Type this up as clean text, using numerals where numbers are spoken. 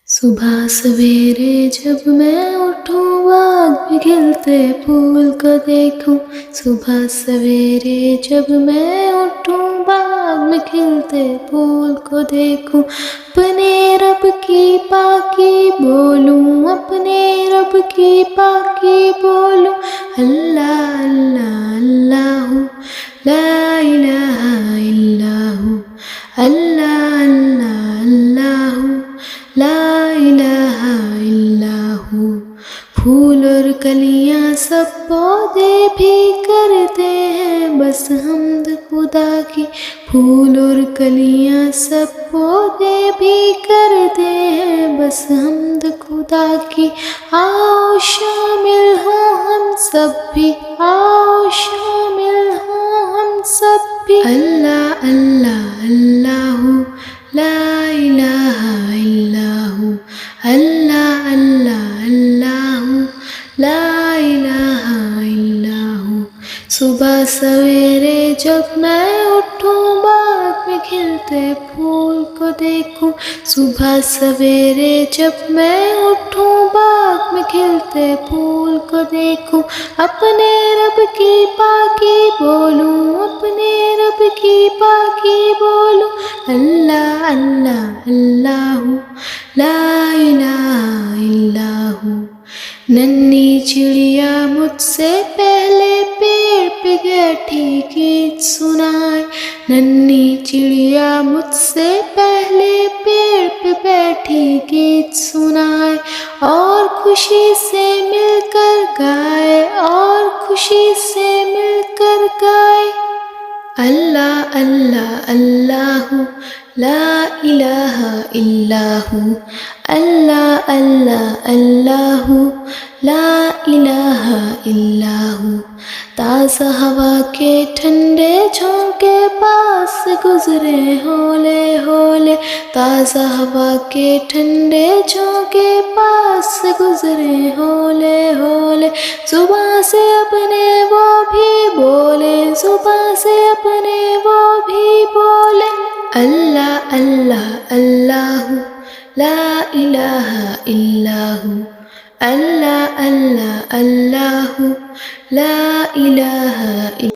صبح سویرے جب میں اٹھوں باغ میں کھلتے پھول کو دیکھوں. صبح سویرے جب میں اٹھوں باغ میں کھلتے پھول کو دیکھوں. اپنے رب کی پاکی بولوں, اپنے رب کی پاکی بولوں. اللہ اللہ اللہ لا الہ الا ہو, اللہ اللہ اللہ لا الہ الا ہو. پھول اور کلیاں سب پودے بھی کرتے ہیں بس حمد خدا کی. پھول اور کلیاں سب پودے بھی کرتے ہیں بس حمد خدا کی. آؤ شامل ہوں ہم سب بھی, آؤ شامل ہوں ہم سب بھی. اللہ اللہ اللہ لا الہ الا ہو, اللہ اللہ اللہ لا الہ الا ہو. صبح سویرے جب میں اٹھوں باغ میں کھلتے پھول کو دیکھوں. صبح سویرے جب میں اٹھوں باغ میں کھلتے پھول کو دیکھوں. اپنے رب کی پاکی بولوں, اپنے رب کی پاکی بولوں. اللہ اللہ اللہ لا الہ الا ہو. ننھی چڑیا مجھ سے پہلے پیڑ پہ بیٹھی گیت سنائے. ننھی چڑیا مجھ سے پہلے پیڑ پہ بیٹھی گیت سنائے. اور خوشی سے مل کر گائے, اور خوشی سے مل کر گائے. اللہ اللہ اللہ لا الہ الا ہو, اللہ اللہ اللہ لا الہ الا ہو. تازہ ہوا کے ٹھنڈے جھونکے پاس سے گزرے ہولے ہولے. تازہ ہوا کے ٹھنڈے جھونکے پاس سے گزرے ہولے ہولے. زباں سے اپنے وہ بھی بولے, زباں سے اپنے وہ بھی بولے. اللہ اللہ اللہ لا الہ الا ہو, اللہ اللہ اللہ لا الہ الا